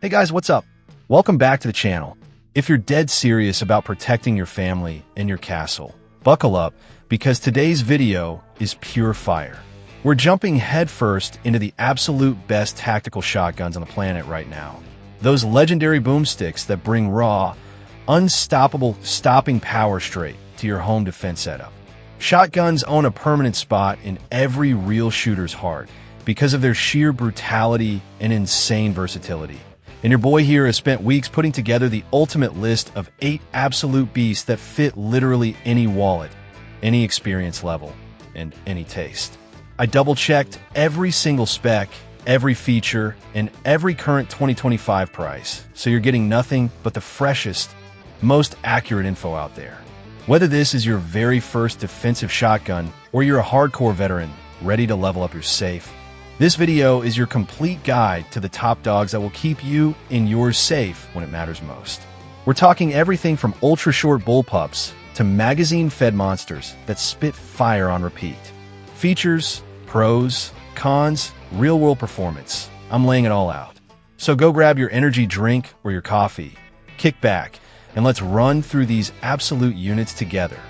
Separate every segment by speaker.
Speaker 1: Hey guys, what's up? Welcome back to the channel. If you're dead serious about protecting your family and your castle, buckle up because today's video is pure fire. We're jumping headfirst into the absolute best tactical shotguns on the planet right now. Those legendary boomsticks that bring raw, unstoppable stopping power straight to your home defense setup. Shotguns own a permanent spot in every real shooter's heart because of their sheer brutality and insane versatility. And your boy here has spent weeks putting together the ultimate list of 8 absolute beasts that fit literally any wallet, any experience level, and any taste. I double-checked every single spec, every feature, and every current 2025 price, so you're getting nothing but the freshest, most accurate info out there. Whether this is your very first defensive shotgun or you're a hardcore veteran ready to level up your safe, this video is your complete guide to the top dogs that will keep you and yours safe when it matters most. We're talking everything from ultra-short bullpups to magazine-fed monsters that spit fire on repeat. Features, pros, cons, real-world performance. I'm laying it all out. So go grab your energy drink or your coffee, kick back, and let's run through these absolute units together.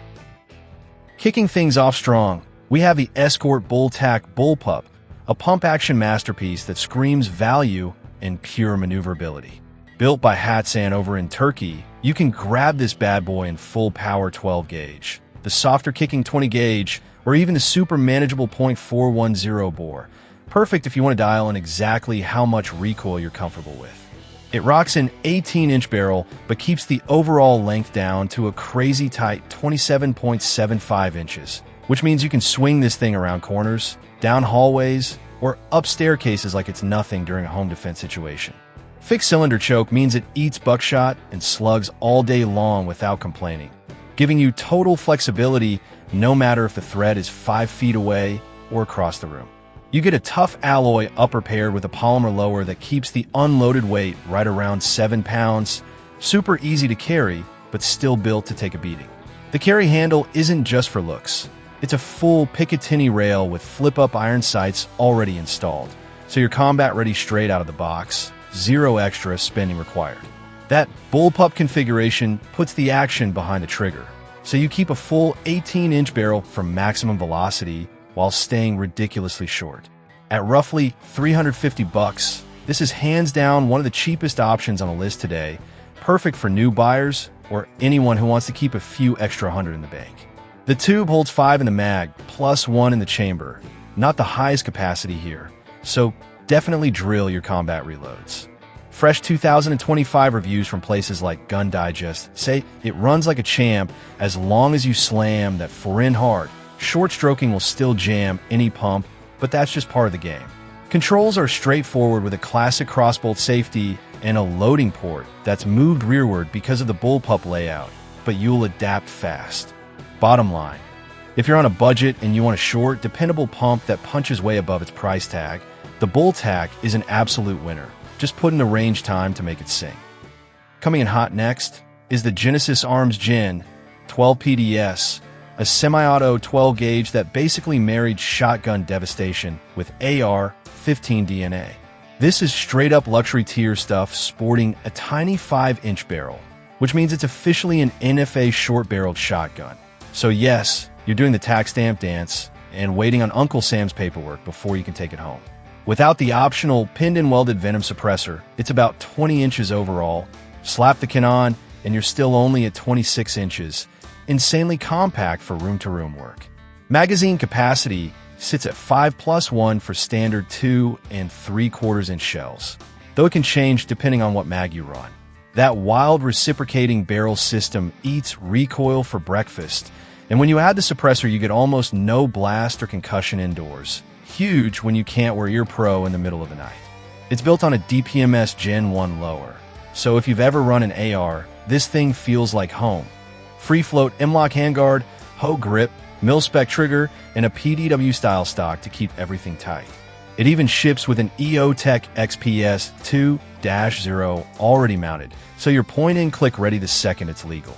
Speaker 1: Kicking things off strong, we have the Escort Bull-Tac Bullpup, a pump-action masterpiece that screams value and pure maneuverability. Built by Hatsan over in Turkey, you can grab this bad boy in full power 12-gauge, the softer kicking 20-gauge, or even the super manageable .410 bore. Perfect if you want to dial in exactly how much recoil you're comfortable with. It rocks an 18-inch barrel, but keeps the overall length down to a crazy tight 27.75 inches, which means you can swing this thing around corners, down hallways, or up staircases like it's nothing during a home defense situation. Fixed cylinder choke means it eats buckshot and slugs all day long without complaining, giving you total flexibility no matter if the threat is 5 feet away or across the room. You get a tough alloy upper paired with a polymer lower that keeps the unloaded weight right around 7 pounds, super easy to carry, but still built to take a beating. The carry handle isn't just for looks. It's a full Picatinny rail with flip-up iron sights already installed, so you're combat-ready straight out of the box, zero extra spending required. That bullpup configuration puts the action behind the trigger, so you keep a full 18-inch barrel for maximum velocity while staying ridiculously short. At roughly $350, this is hands down one of the cheapest options on the list today, perfect for new buyers or anyone who wants to keep a few extra hundred in the bank. The tube holds 5 in the mag, plus 1 in the chamber. Not the highest capacity here, so definitely drill your combat reloads. Fresh 2025 reviews from places like Gun Digest say it runs like a champ as long as you slam that 4-in hard. Short stroking will still jam any pump, but that's just part of the game. Controls are straightforward with a classic crossbolt safety and a loading port that's moved rearward because of the bullpup layout, but you'll adapt fast. Bottom line, if you're on a budget and you want a short, dependable pump that punches way above its price tag, the Bull-Tac is an absolute winner. Just put in the range time to make it sing. Coming in hot next is the Genesis Arms Gen 12 PDS, a semi-auto 12-gauge that basically married shotgun devastation with AR-15 DNA. This is straight-up luxury tier stuff sporting a tiny 5-inch barrel, which means it's officially an NFA short-barreled shotgun. So yes, you're doing the tax stamp dance and waiting on Uncle Sam's paperwork before you can take it home. Without the optional pinned and welded venom suppressor, it's about 20 inches overall. Slap the Canon and you're still only at 26 inches. Insanely compact for room-to-room work. Magazine capacity sits at 5+1 for standard 2 and 3/4 inch shells, though it can change depending on what mag you run. That wild reciprocating barrel system eats recoil for breakfast, and when you add the suppressor, you get almost no blast or concussion indoors. Huge when you can't wear your pro in the middle of the night. It's built on a DPMS Gen 1 lower, so if you've ever run an AR, this thing feels like home. Free float M-LOK handguard, hoe grip, mil-spec trigger, and a PDW style stock to keep everything tight. It even ships with an EOTech XPS 2-0 already mounted, so you're point and click ready the second it's legal.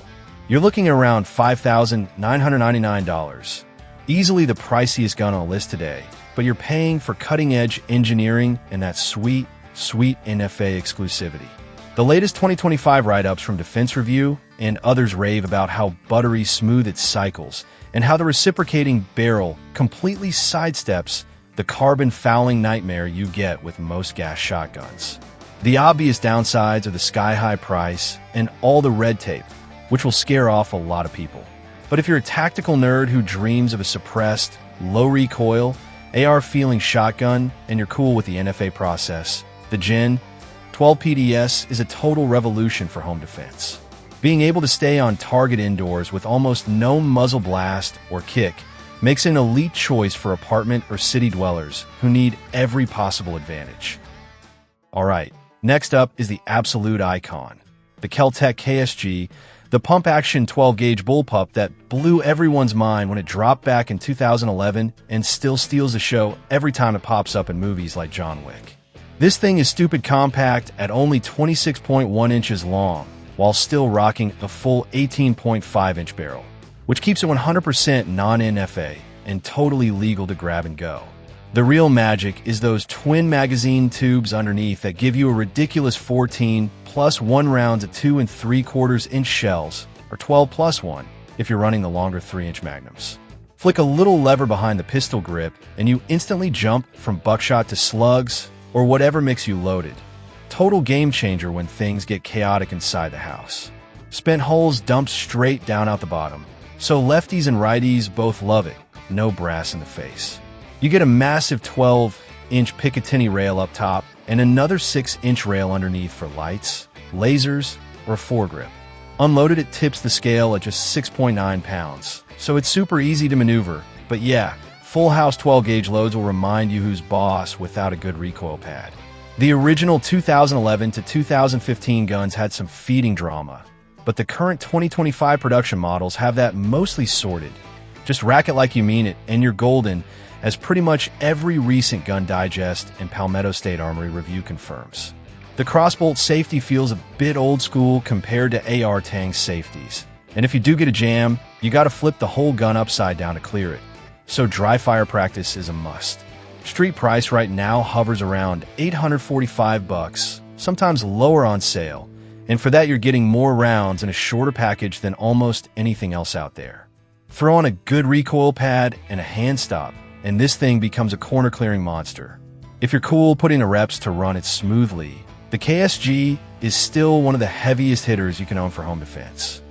Speaker 1: You're looking at around $5,999. Easily the priciest gun on the list today, but you're paying for cutting-edge engineering and that sweet, sweet NFA exclusivity. The latest 2025 write-ups from Defense Review and others rave about how buttery smooth it cycles and how the reciprocating barrel completely sidesteps the carbon fouling nightmare you get with most gas shotguns. The obvious downsides are the sky-high price and all the red tape, which will scare off a lot of people. But if you're a tactical nerd who dreams of a suppressed, low-recoil, AR-feeling shotgun and you're cool with the NFA process, the Gen 12 PDS is a total revolution for home defense. Being able to stay on target indoors with almost no muzzle blast or kick makes it an elite choice for apartment or city dwellers who need every possible advantage. Alright, next up is the absolute icon, the Kel-Tec KSG, the pump-action 12-gauge bullpup that blew everyone's mind when it dropped back in 2011 and still steals the show every time it pops up in movies like John Wick. This thing is stupid compact at only 26.1 inches long, while still rocking a full 18.5-inch barrel, which keeps it 100% non-NFA and totally legal to grab and go. The real magic is those twin magazine tubes underneath that give you a ridiculous 14 plus 1 rounds of 2 3/4 inch shells, or 12 plus 1 if you're running the longer 3-inch magnums. Flick a little lever behind the pistol grip and you instantly jump from buckshot to slugs, or whatever makes you loaded. Total game changer when things get chaotic inside the house. Spent holes dumped straight down out the bottom, so lefties and righties both love it, no brass in the face. You get a massive 12-inch Picatinny rail up top and another 6-inch rail underneath for lights, lasers, or foregrip. Unloaded, it tips the scale at just 6.9 pounds, so it's super easy to maneuver, but yeah, full house 12-gauge loads will remind you who's boss without a good recoil pad. The original 2011 to 2015 guns had some feeding drama, but the current 2025 production models have that mostly sorted. Just rack it like you mean it, and you're golden, as pretty much every recent Gun Digest and Palmetto State Armory review confirms. The crossbolt safety feels a bit old school compared to AR Tang safeties, and if you do get a jam, you gotta flip the whole gun upside down to clear it. So dry fire practice is a must. Street price right now hovers around $845, sometimes lower on sale, and for that you're getting more rounds in a shorter package than almost anything else out there. Throw on a good recoil pad and a hand stop, and this thing becomes a corner-clearing monster. If you're cool putting the reps to run it smoothly, the KSG is still one of the heaviest hitters you can own for home defense.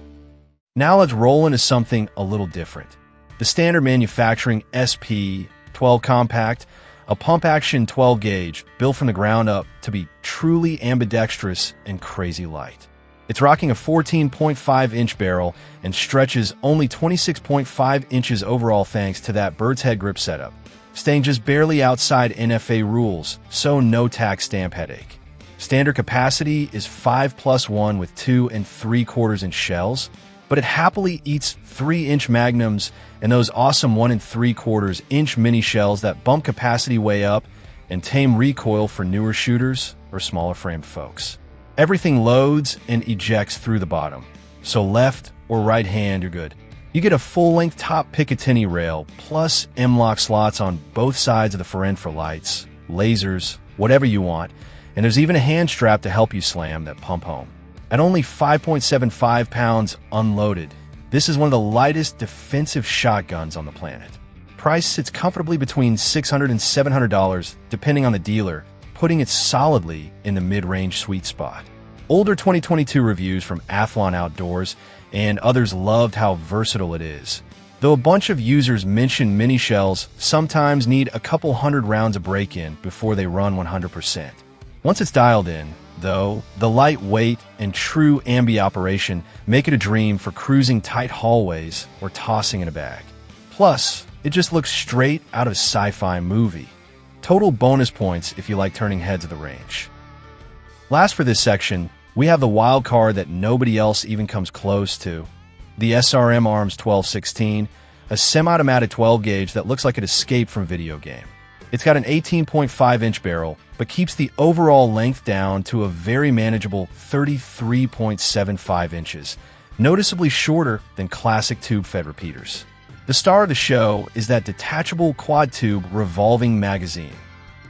Speaker 1: Now let's roll into something a little different. The standard manufacturing SP-12 Compact, a pump-action 12-gauge built from the ground up to be truly ambidextrous and crazy light. It's rocking a 14.5-inch barrel and stretches only 26.5 inches overall thanks to that bird's head grip setup, staying just barely outside NFA rules, so no tax stamp headache. Standard capacity is 5+1 with 2 3/4-inch shells, but it happily eats 3-inch magnums and those awesome 1 3/4-inch mini shells that bump capacity way up and tame recoil for newer shooters or smaller framed folks. Everything loads and ejects through the bottom, so left or right hand you're good. You get a full-length top Picatinny rail plus M-lock slots on both sides of the fore end for lights, lasers, whatever you want, and there's even a hand strap to help you slam that pump home. At only 5.75 pounds unloaded, this is one of the lightest defensive shotguns on the planet. Price sits comfortably between $600 and $700 depending on the dealer, putting it solidly in the mid-range sweet spot. Older 2022 reviews from Athlon Outdoors and others loved how versatile it is. Though a bunch of users mention mini shells sometimes need a couple hundred rounds of break-in before they run 100%. Once it's dialed in, though, the lightweight and true ambi operation make it a dream for cruising tight hallways or tossing in a bag. Plus, it just looks straight out of a sci-fi movie. Total bonus points if you like turning heads at the range. Last for this section, we have the wild card that nobody else even comes close to. The SRM Arms 1216, a semi-automatic 12-gauge that looks like it escaped from a video game. It's got an 18.5-inch barrel, but keeps the overall length down to a very manageable 33.75 inches, noticeably shorter than classic tube-fed repeaters. The star of the show is that detachable quad-tube revolving magazine.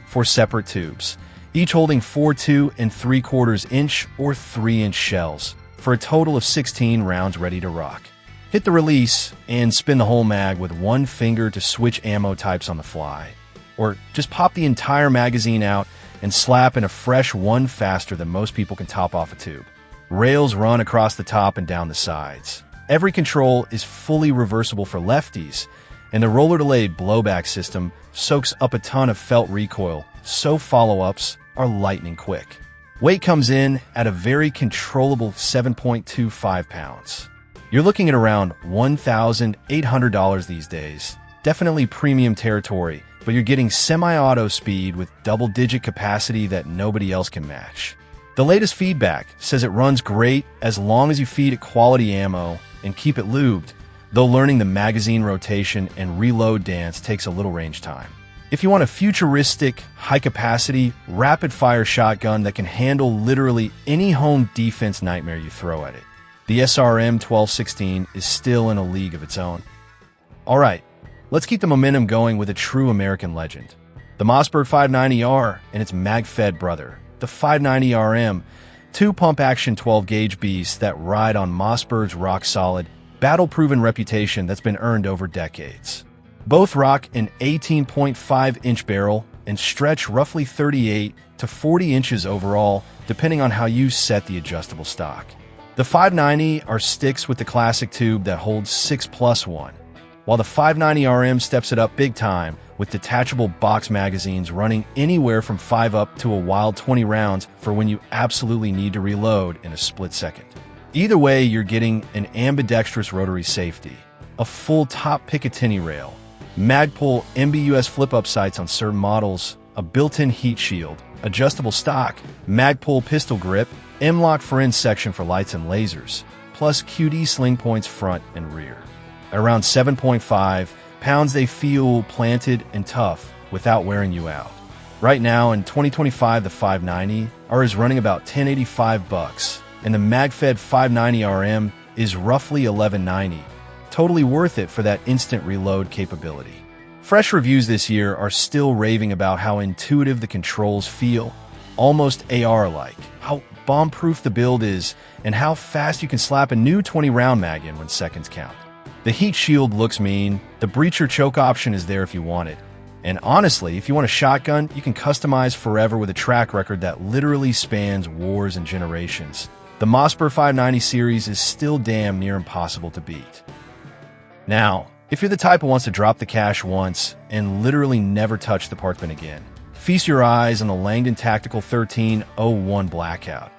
Speaker 1: 4 separate tubes, each holding 4 2¾ or 3-inch shells, for a total of 16 rounds ready to rock. Hit the release and spin the whole mag with one finger to switch ammo types on the fly. Or just pop the entire magazine out and slap in a fresh one faster than most people can top off a tube. Rails run across the top and down the sides. Every control is fully reversible for lefties, and the roller-delayed blowback system soaks up a ton of felt recoil, so follow-ups are lightning quick. Weight comes in at a very controllable 7.25 pounds. You're looking at around $1,800 these days. Definitely premium territory, but you're getting semi-auto speed with double-digit capacity that nobody else can match. The latest feedback says it runs great as long as you feed it quality ammo and keep it lubed, though learning the magazine rotation and reload dance takes a little range time. If you want a futuristic, high-capacity, rapid-fire shotgun that can handle literally any home defense nightmare you throw at it, the SRM-1216 is still in a league of its own. Alright, let's keep the momentum going with a true American legend. The Mossberg 590R and its mag-fed brother, the 590RM, two pump-action 12-gauge beasts that ride on Mossberg's rock-solid, battle-proven reputation that's been earned over decades. Both rock an 18.5-inch barrel and stretch roughly 38 to 40 inches overall, depending on how you set the adjustable stock. The 590 are sticks with the classic tube that holds 6+1, while the 590RM steps it up big time with detachable box magazines running anywhere from 5 up to a wild 20 rounds for when you absolutely need to reload in a split second. Either way, you're getting an ambidextrous rotary safety, a full top Picatinny rail, Magpul MBUS flip-up sights on certain models, a built-in heat shield, adjustable stock, Magpul pistol grip, M-LOK Forenz section for lights and lasers, plus QD sling points front and rear. At around 7.5 pounds, they feel planted and tough without wearing you out. Right now, in 2025, the 590 is running about $1,085, and the mag-fed 590RM is roughly $1,190. Totally worth it for that instant reload capability. Fresh reviews this year are still raving about how intuitive the controls feel, almost AR-like, how bomb-proof the build is, and how fast you can slap a new 20-round mag in when seconds count. The heat shield looks mean, the breacher choke option is there if you want it, and honestly, if you want a shotgun, you can customize forever with a track record that literally spans wars and generations. The Mossberg 590 series is still damn near impossible to beat. Now, if you're the type who wants to drop the cash once and literally never touch the parts bin again, feast your eyes on the Langdon Tactical 1301 Blackout,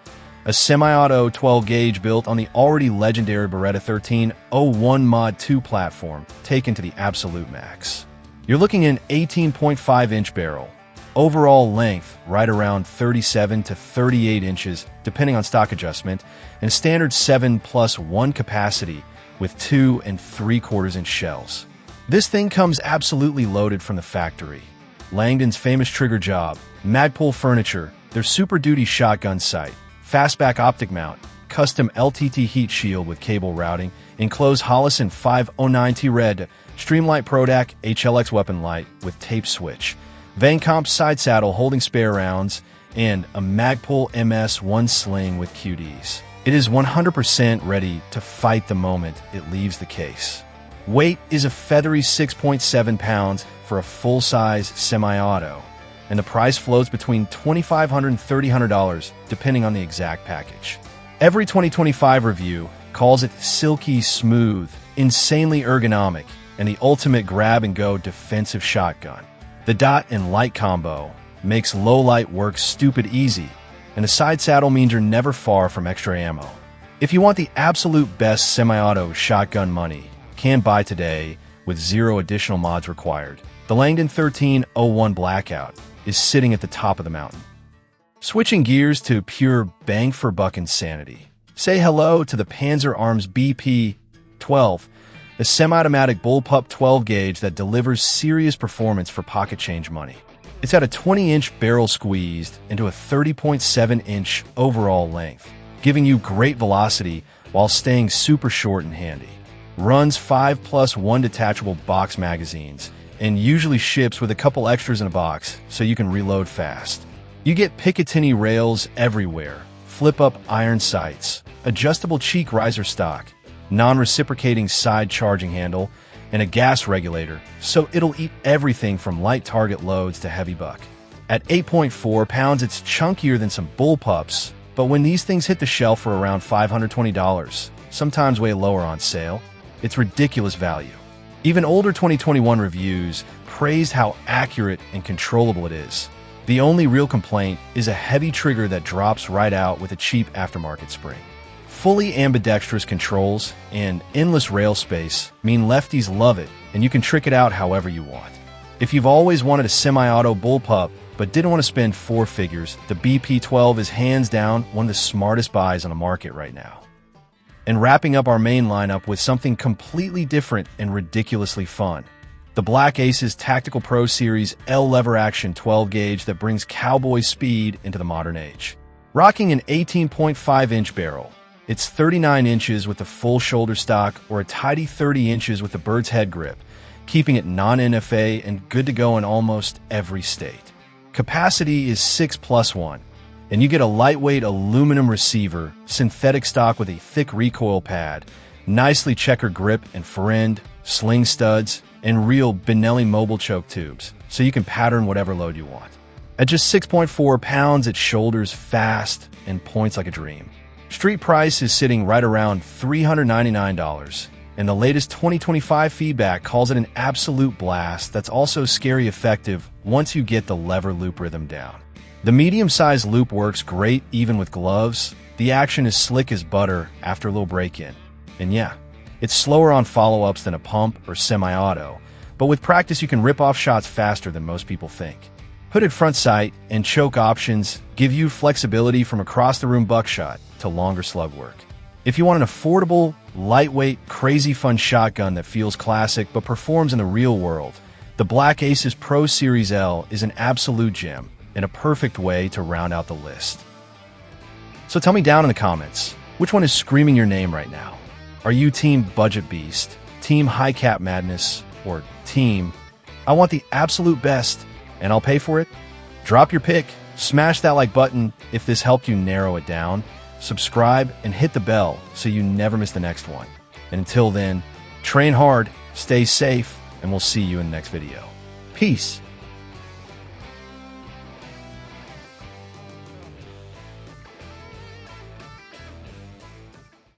Speaker 1: a semi-auto 12-gauge built on the already legendary Beretta 1301 Mod 2 platform taken to the absolute max. You're looking at an 18.5-inch barrel, overall length right around 37 to 38 inches depending on stock adjustment, and standard 7+1 capacity with 2 3/4-inch shells. This thing comes absolutely loaded from the factory. Langdon's famous trigger job, Magpul furniture, their Super Duty shotgun sight, fastback optic mount, custom LTT heat shield with cable routing, enclosed Hollison 509T Red, Streamlight Prodac HLX weapon light with tape switch, Vancomp side saddle holding spare rounds, and a Magpul MS-1 sling with QDs. It is 100% ready to fight the moment it leaves the case. Weight is a feathery 6.7 pounds for a full-size semi-auto, and the price floats between $2,500 and $3,000 depending on the exact package. Every 2025 review calls it silky smooth, insanely ergonomic, and the ultimate grab-and-go defensive shotgun. The dot and light combo makes low light work stupid easy, and the side saddle means you're never far from extra ammo. If you want the absolute best semi-auto shotgun money, can buy today with 0 additional mods required. The Langdon 1301 Blackout is sitting at the top of the mountain. Switching gears to pure bang-for-buck insanity. Say hello to the Panzer Arms BP-12, a semi-automatic bullpup 12-gauge that delivers serious performance for pocket change money. It's got a 20-inch barrel squeezed into a 30.7-inch overall length, giving you great velocity while staying super short and handy. Runs 5+1 detachable box magazines, and usually ships with a couple extras in a box so you can reload fast. You get Picatinny rails everywhere, flip-up iron sights, adjustable cheek riser stock, non-reciprocating side charging handle, and a gas regulator, so it'll eat everything from light target loads to heavy buck. At 8.4 pounds, it's chunkier than some Bullpups, but when these things hit the shelf for around $520, sometimes way lower on sale, it's ridiculous value. Even older 2021 reviews praised how accurate and controllable it is. The only real complaint is a heavy trigger that drops right out with a cheap aftermarket spring. Fully ambidextrous controls and endless rail space mean lefties love it, and you can trick it out however you want. If you've always wanted a semi-auto bullpup but didn't want to spend four figures, the BP12 is hands down one of the smartest buys on the market right now. And wrapping up our main lineup with something completely different and ridiculously fun. The Black Aces Tactical Pro Series L lever action 12 gauge that brings cowboy speed into the modern age. Rocking an 18.5-inch barrel, it's 39 inches with the full shoulder stock or a tidy 30 inches with the bird's head grip, keeping it non-NFA and good to go in almost every state. Capacity is 6+1, and you get a lightweight aluminum receiver, synthetic stock with a thick recoil pad, nicely checkered grip and fend, sling studs, and real Benelli mobile choke tubes, so you can pattern whatever load you want. At just 6.4 pounds, it shoulders fast and points like a dream. Street price is sitting right around $399, and the latest 2025 feedback calls it an absolute blast that's also scary effective once you get the lever loop rhythm down. The medium-sized loop works great even with gloves. The action is slick as butter after a little break-in. And yeah, it's slower on follow-ups than a pump or semi-auto, but with practice you can rip off shots faster than most people think. Hooded front sight and choke options give you flexibility from across-the-room buckshot to longer slug work. If you want an affordable, lightweight, crazy fun shotgun that feels classic but performs in the real world, the Black Aces Pro Series L is an absolute gem and a perfect way to round out the list. So tell me down in the comments, which one is screaming your name right now? Are you Team Budget Beast, Team High Cap Madness, or Team I want the absolute best and I'll pay for it? Drop your pick, smash that like button if this helped you narrow it down, subscribe, and hit the bell so you never miss the next one. And until then, train hard, stay safe, and we'll see you in the next video. Peace.